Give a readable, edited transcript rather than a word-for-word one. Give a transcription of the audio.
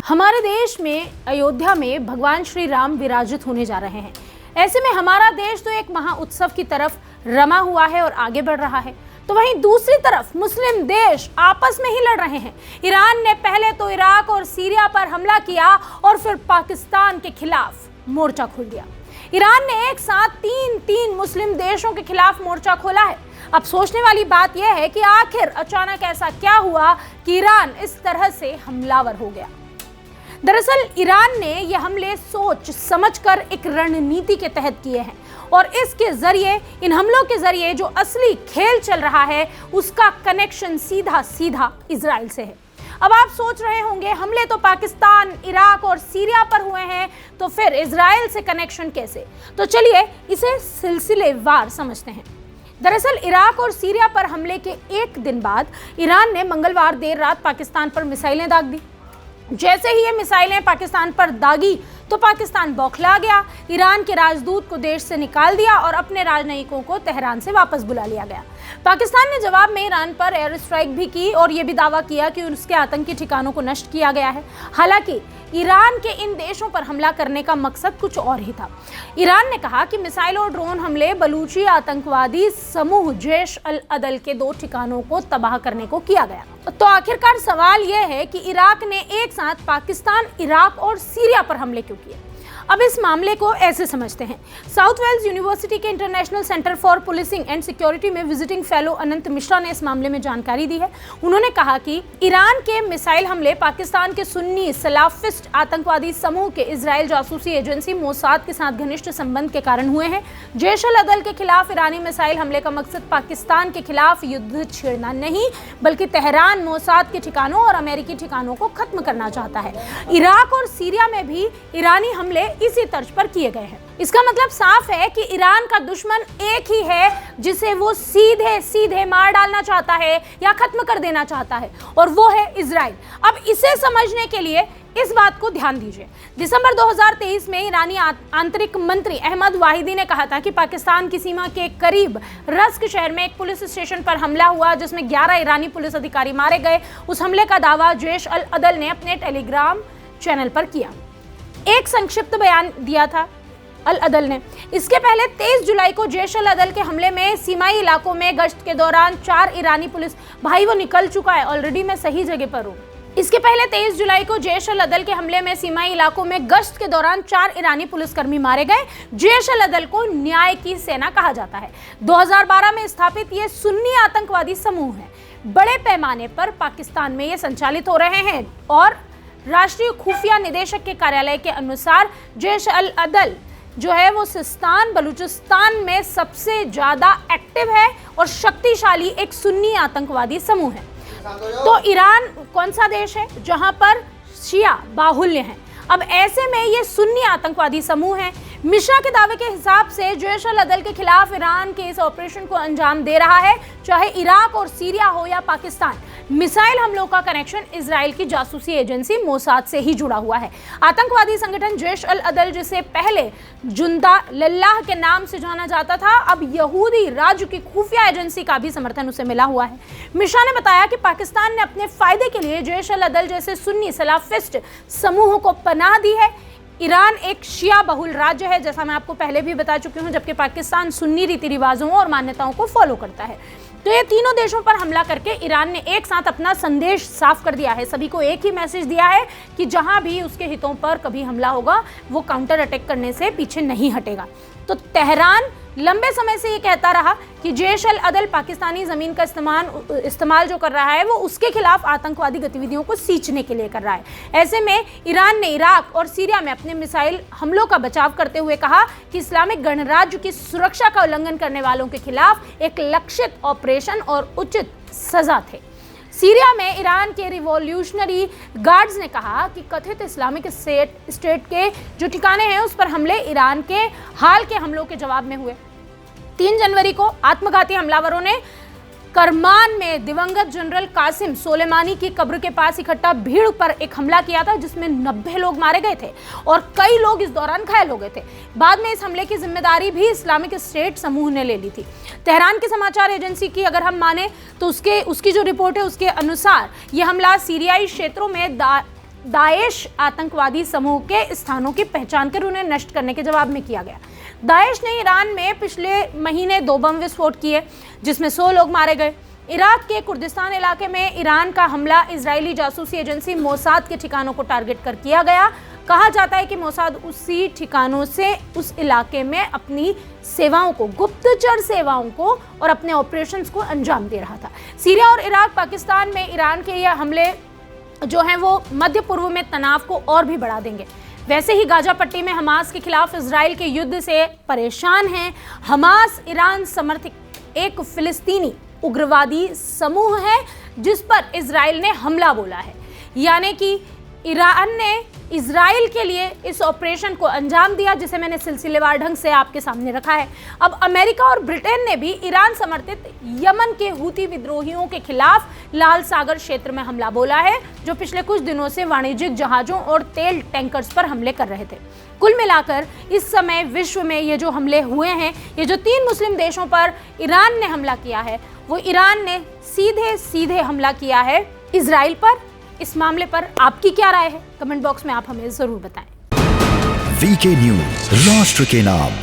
हमारे देश में अयोध्या में भगवान श्री राम विराजित होने जा रहे हैं। ऐसे में हमारा देश तो एक महा उत्सव की तरफ रमा हुआ है और आगे बढ़ रहा है, तो वहीं दूसरी तरफ मुस्लिम देश आपस में ही लड़ रहे हैं। ईरान ने पहले तो इराक और सीरिया पर हमला किया और फिर पाकिस्तान के खिलाफ मोर्चा खोल दिया। ईरान ने एक साथ तीन मुस्लिम देशों के खिलाफ मोर्चा खोला है। अब सोचने वाली बात यह है कि आखिर अचानक ऐसा क्या हुआ कि ईरान इस तरह से हमलावर हो गया। दरअसल ईरान ने यह हमले सोच समझकर एक रणनीति के तहत किए हैं और इसके जरिए, इन हमलों के जरिए जो असली खेल चल रहा है उसका कनेक्शन सीधा इजराइल से है। अब आप सोच रहे होंगे हमले तो पाकिस्तान, इराक और सीरिया पर हुए हैं, तो फिर इजराइल से कनेक्शन कैसे? तो चलिए इसे सिलसिलेवार समझते हैं। दरअसल इराक और सीरिया पर हमले के एक दिन बाद ईरान ने मंगलवार देर रात पाकिस्तान पर मिसाइलें दाग दी। जैसे ही ये मिसाइलें पाकिस्तान पर दागी तो पाकिस्तान बौखला गया। ईरान के राजदूत को देश से निकाल दिया और अपने राजनयिकों को तेहरान से वापस बुला लिया गया। पाकिस्तान ने जवाब में ईरान पर एयर स्ट्राइक भी की और ये भी दावा किया कि उसके आतंकी ठिकानों को नष्ट किया गया है। हालांकि ईरान के इन देशों पर हमला करने का मकसद कुछ और ही था। ईरान ने कहा कि मिसाइल और ड्रोन हमले बलूची आतंकवादी समूह जैश अल अदल के 2 ठिकानों को तबाह करने को किया गया। तो आखिरकार सवाल यह है कि इराक ने एक साथ पाकिस्तान, इराक और सीरिया पर हमले क्यों किए? अब इस मामले को ऐसे समझते हैं। साउथ वेल्स यूनिवर्सिटी के international centre for policing and security में विजिटिंग फेलो अनंत मिश्रा ने इस मामले में जानकारी दी है। उन्होंने कहा कि ईरान के मिसाइल हमले पाकिस्तान के सुन्नी सलाफिस्ट आतंकवादी समूह के इजराइल जासूसी एजेंसी मोसाद के साथ घनिष्ठ संबंध के कारण हुए हैं। जैश अल अदल के खिलाफ ईरानी मिसाइल हमले का मकसद पाकिस्तान के खिलाफ युद्ध छेड़ना नहीं, बल्कि तेहरान मोसाद के ठिकानों और अमेरिकी ठिकानों को खत्म करना चाहता है। इराक और सीरिया में भी ईरानी हमले इसी तर्ज पर किए गए हैं। इसका मतलब साफ है कि ईरान का दुश्मन एक ही है जिसे वो सीधे मार डालना चाहता है या खत्म कर देना चाहता है, और वो है इजराइल। अब इसे समझने के लिए इस बात को ध्यान दीजिए। दिसंबर 2023 में ईरानी आंतरिक मंत्री अहमद वाहिदी ने कहा था कि पाकिस्तान की सीमा के करीब रस्क शहर में एक पुलिस स्टेशन पर हमला हुआ जिसमें 11 ईरानी पुलिस अधिकारी मारे गए। उस हमले का दावा जैश अल अदल ने अपने टेलीग्राम चैनल पर किया। एक संक्षिप्त बयान दिया था अल अदल ने। इसके पहले 23 जुलाई को जैश अल अदल के हमले में सीमाई इलाकों में गश्त के दौरान 4 ईरानी पुलिस, भाई वो निकल चुका है, ऑलरेडी मैं सही जगह पर हूँ। इसके पहले 23 जुलाई को जैश अल अदल के हमले में सीमाई इलाकों में गश्त के दौरान 4 ईरानी पुलिसकर्मी मारे गए। जैश अल अदल को न्याय की सेना कहा जाता है। 2012 में स्थापित ये सुन्नी आतंकवादी समूह है। बड़े पैमाने पर पाकिस्तान में ये संचालित हो रहे हैं और राष्ट्रीय खुफिया निदेशक के कार्यालय के अनुसार जैश अल अदल जो है वो सिस्तान बलूचिस्तान में सबसे ज्यादा एक्टिव है और शक्तिशाली एक सुन्नी आतंकवादी समूह है। तो ईरान कौन सा देश है जहां पर शिया बाहुल्य हैं? अब ऐसे में ये सुन्नी आतंकवादी समूह है। मिश्रा के दावे के हिसाब से जैश अल अदल के खिलाफ ईरान के इस ऑपरेशन को अंजाम दे रहा है, चाहे इराक और सीरिया हो या पाकिस्तान। मिसाइल हमलों का कनेक्शन इजराइल की जासूसी एजेंसी मोसाद से ही जुड़ा हुआ है। आतंकवादी संगठन जैश अल अदल, जिसे पहले जुंदा लल्लाह के नाम से जाना जाता था, अब यहूदी राज्य की खुफिया एजेंसी का भी समर्थन उसे मिला हुआ है। मिश्रा ने बताया कि पाकिस्तान ने अपने फायदे के लिए जैश अल अदल जैसे सुन्नी सलाफिस्ट समूहों को पनाह दी है। ईरान एक शिया बहुल राज्य है, जैसा मैं आपको पहले भी बता चुकी हूँ, जबकि पाकिस्तान सुन्नी रीति रिवाजों और मान्यताओं को फॉलो करता है। तो ये तीनों देशों पर हमला करके ईरान ने एक साथ अपना संदेश साफ कर दिया है। सभी को एक ही मैसेज दिया है कि जहां भी उसके हितों पर कभी हमला होगा वो काउंटर अटैक करने से पीछे नहीं हटेगा। तो तेहरान लंबे समय से ये कहता रहा कि जैश अल अदल पाकिस्तानी जमीन का इस्तेमाल जो कर रहा है वो उसके खिलाफ आतंकवादी गतिविधियों को सींचने के लिए कर रहा है। ऐसे में ईरान ने इराक और सीरिया में अपने मिसाइल हमलों का बचाव करते हुए कहा कि इस्लामिक गणराज्य की सुरक्षा का उल्लंघन करने वालों के खिलाफ एक लक्षित ऑपरेशन और उचित सजा थे। सीरिया में ईरान के रिवॉल्यूशनरी गार्ड्स ने कहा कि कथित इस्लामिक स्टेट के जो ठिकाने हैं उस पर हमले ईरान के हाल के हमलों के जवाब में हुए। 3 जनवरी को आत्मघाती हमलावरों ने करमान में दिवंगत जनरल कासिम सोलेमानी की कब्र के पास इकट्ठा भीड़ पर एक हमला किया था जिसमें 90 लोग मारे गए थे और कई लोग इस दौरान घायल हो गए थे। बाद में इस हमले की जिम्मेदारी भी इस्लामिक स्टेट समूह ने ले ली थी। तेहरान की समाचार एजेंसी की अगर हम माने तो उसकी जो रिपोर्ट है उसके अनुसार यह हमला सीरियाई क्षेत्रों में दाएश आतंकवादी समूह के स्थानों की पहचान कर उन्हें नष्ट करने के जवाब में किया गया। दाएश ने ईरान में पिछले महीने 2 बम विस्फोट किए जिसमें 100 लोग मारे गए। इराक के कुर्दिस्तान इलाके में ईरान का हमला इजरायली जासूसी एजेंसी मोसाद के ठिकानों को टारगेट कर किया गया। कहा जाता है कि मोसाद उसी ठिकानों से उस इलाके में अपनी सेवाओं को, गुप्तचर सेवाओं को और अपने ऑपरेशंस को अंजाम दे रहा था। सीरिया और इराक, पाकिस्तान में ईरान के यह हमले जो हैं वो मध्य पूर्व में तनाव को और भी बढ़ा देंगे। वैसे ही गाजा पट्टी में हमास के खिलाफ इजराइल के युद्ध से परेशान हैं। हमास ईरान समर्थित एक फिलिस्तीनी उग्रवादी समूह है जिस पर इजराइल ने हमला बोला है, यानी कि ईरान ने इजराइल के लिए इस ऑपरेशन को अंजाम दिया जिसे मैंने सिलसिलेवार ढंग से आपके सामने रखा है। अब अमेरिका और ब्रिटेन ने भी ईरान समर्थित यमन के हूती विद्रोहियों के खिलाफ लाल सागर क्षेत्र में हमला बोला है जो पिछले कुछ दिनों से वाणिज्यिक जहाजों और तेल टैंकर्स पर हमले कर रहे थे। कुल मिलाकर इस समय विश्व में ये जो हमले हुए हैं, ये जो 3 मुस्लिम देशों पर ईरान ने हमला किया है, वो ईरान ने सीधे हमला किया है इजराइल पर। इस मामले पर आपकी क्या राय है? कमेंट बॉक्स में आप हमें जरूर बताएं। वीके न्यूज, राष्ट्र के नाम।